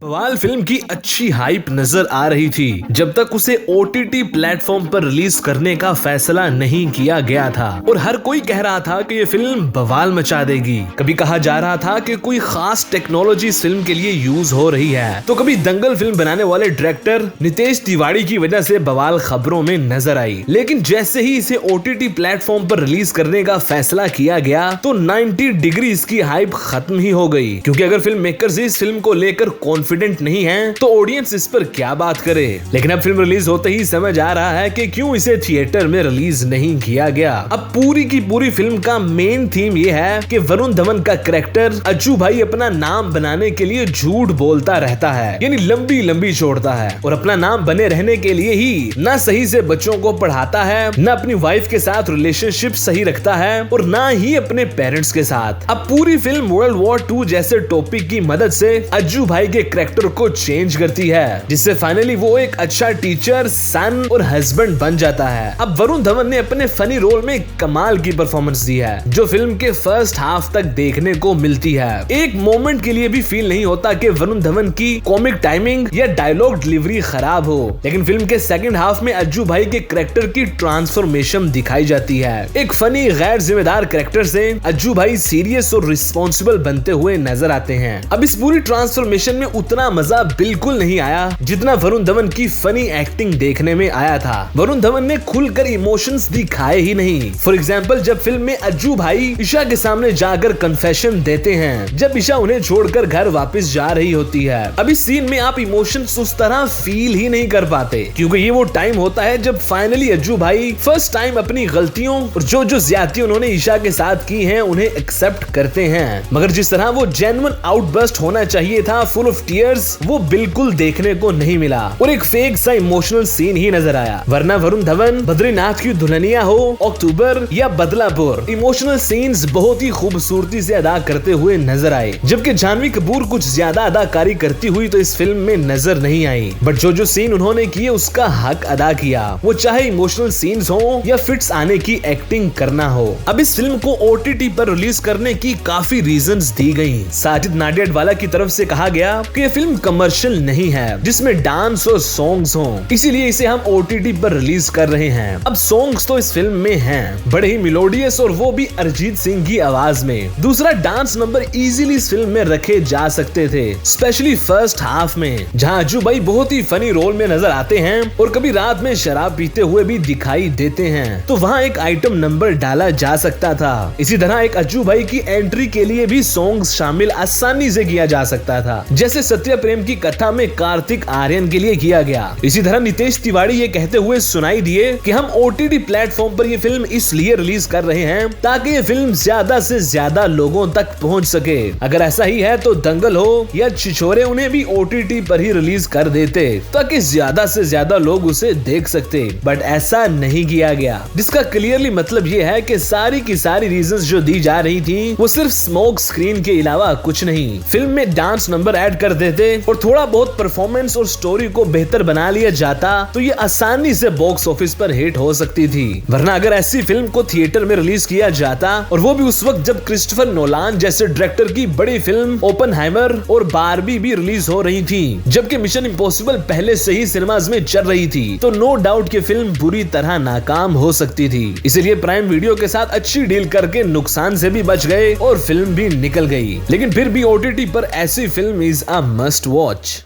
बवाल फिल्म की अच्छी हाइप नजर आ रही थी जब तक उसे ओटीटी प्लेटफॉर्म पर रिलीज करने का फैसला नहीं किया गया था और हर कोई कह रहा था कि ये फिल्म बवाल मचा देगी। कभी कहा जा रहा था कि कोई खास टेक्नोलॉजी इस फिल्म के लिए यूज हो रही है, तो कभी दंगल फिल्म बनाने वाले डायरेक्टर नितेश तिवारी की वजह से बवाल खबरों में नजर आई। लेकिन जैसे ही इसे ओटीटी प्लेटफॉर्म पर रिलीज करने का फैसला किया गया तो 90 डिग्री इसकी हाइप खत्म ही हो गई, क्योंकि अगर फिल्म मेकर्स इस फिल्म को लेकर कॉन्फिडेंट नहीं है तो ऑडियंस इस पर क्या बात करे। लेकिन अब फिल्म रिलीज होते ही समझ आ रहा है कि क्यों इसे थिएटर में रिलीज नहीं किया गया। अब पूरी की पूरी फिल्म का मेन थीम ये है कि वरुण धवन का कैरेक्टर अज्जू भाई अपना नाम बनाने के लिए झूठ बोलता रहता है, यानी लंबी लंबी छोड़ता है और अपना नाम बने रहने के लिए ही न सही से बच्चों को पढ़ाता है, न अपनी वाइफ के साथ रिलेशनशिप सही रखता है और न ही अपने पेरेंट्स के साथ। अब पूरी फिल्म वर्ल्ड वॉर 2 जैसे टॉपिक की मदद से अज्जू भाई के कैरेक्टर को चेंज करती है, जिससे फाइनली वो एक अच्छा टीचर, सन और हस्बैंड बन जाता है। अब वरुण धवन ने अपने फनी रोल में कमाल की परफॉर्मेंस दी है, जो फिल्म के फर्स्ट हाफ तक देखने को मिलती है। एक मोमेंट के लिए भी फील नहीं होता कि वरुण धवन की कॉमिक टाइमिंग या डायलॉग डिलीवरी खराब हो, लेकिन फिल्म के सेकंड हाफ में अज्जू भाई के कैरेक्टर की ट्रांसफॉर्मेशन दिखाई जाती है। एक फनी गैर जिम्मेदार कैरेक्टर से अज्जू भाई सीरियस और रिस्पॉन्सिबल बनते हुए नजर आते हैं। अब इस पूरी ट्रांसफॉर्मेशन में उतना मजा बिल्कुल नहीं आया जितना वरुण धवन की फनी एक्टिंग देखने में आया था। वरुण धवन ने खुलकर इमोशंस दिखाए ही नहीं। फॉर एग्जांपल, जब फिल्म में अज्जू भाई ईशा के सामने जाकर कन्फेशन देते हैं, जब ईशा उन्हें छोड़कर घर वापस जा रही होती है, अब इस सीन में आप इमोशंस उस तरह फील ही नहीं कर पाते, क्योंकि ये वो टाइम होता है जब फाइनली अज्जू भाई फर्स्ट टाइम अपनी गलतियों और जो ज्यादती उन्होंने ईशा के साथ की हैं उन्हें एक्सेप्ट करते हैं। मगर जिस तरह वो जेन्युइन आउटबर्स्ट होना चाहिए था, फुल ऑफ टीयर्स, वो बिल्कुल देखने को नहीं मिला और एक फेक सा इमोशनल सीन ही नजर आया। वरना वरुण धवन बद्रीनाथ की दुल्हनिया हो, अक्टूबर या बदलापुर, इमोशनल सीन्स बहुत ही खूबसूरती से अदा करते हुए नजर आए, जबकि जानवी कपूर कुछ ज्यादा अदाकारी करती हुई तो इस फिल्म में नजर नहीं आई। बट जो सीन उन्होंने किए उसका हक अदा किया, वो चाहे इमोशनल सीन्स हो या फिट्स आने की एक्टिंग करना हो। अब इस फिल्म को ओटीटी पर रिलीज करने की काफी रीजंस दी गई। साजिद नाडियाडवाला की तरफ से कहा गया कि ये फिल्म कमर्शियल नहीं है जिसमें डांस और सॉन्ग्स हों, इसीलिए इसे हम ओटीटी पर रिलीज कर रहे हैं। अब सॉन्ग्स तो इस फिल्म में हैं, बड़े ही मेलोडियस और वो भी अरिजीत सिंह की आवाज में। दूसरा, डांस नंबर इजीली इस फिल्म में रखे जा सकते थे, स्पेशली फर्स्ट हाफ में, जहां अज्जू भाई बहुत ही फनी रोल में नजर आते हैं और कभी रात में शराब पीते हुए भी दिखाई देते हैं, तो वहाँ एक आइटम नंबर डाला जा सकता था। इसी तरह एक अज्जू भाई की एंट्री के लिए भी सॉन्ग्स शामिल आसानी से किया जा सकता था, जैसे सत्या प्रेम की कथा में कार्तिक आर्यन के लिए किया गया। इसी तरह नितेश तिवारी ये कहते हुए सुनाई दिए कि हम ओटीटी प्लेटफॉर्म पर ये फिल्म इसलिए रिलीज कर रहे हैं ताकि ये फिल्म ज्यादा से ज्यादा लोगों तक पहुंच सके। अगर ऐसा ही है तो दंगल हो या छिछोरे उन्हें भी ओटीटी पर ही रिलीज कर देते ताकि ज्यादा से ज्यादा लोग उसे देख सकते, बट ऐसा नहीं किया गया, जिसका क्लियरली मतलब ये है कि सारी की सारी रीजंस जो दी जा रही थी वो सिर्फ स्मोक स्क्रीन के अलावा कुछ नहीं। फिल्म में डांस नंबर ऐड कर देते और थोड़ा बहुत परफॉर्मेंस और स्टोरी को बेहतर बना लिया जाता तो ये आसानी से बॉक्स ऑफिस पर हिट हो सकती थी। वरना अगर ऐसी फिल्म को थिएटर में रिलीज किया जाता, और वो भी उस वक्त जब क्रिस्टोफर नोलान जैसे डायरेक्टर की बड़ी फिल्म ओपनहाइमर और बारबी भी रिलीज हो रही थी, जबकि मिशन इम्पॉसिबल पहले से ही सिनेमाज में चल रही थी, तो नो डाउट कि फिल्म बुरी तरह नाकाम हो सकती थी। इसीलिए प्राइम वीडियो के साथ अच्छी डील करके नुकसान से भी बच गए और फिल्म भी निकल गई। लेकिन फिर भी ओटीटी पर ऐसी film is a must watch.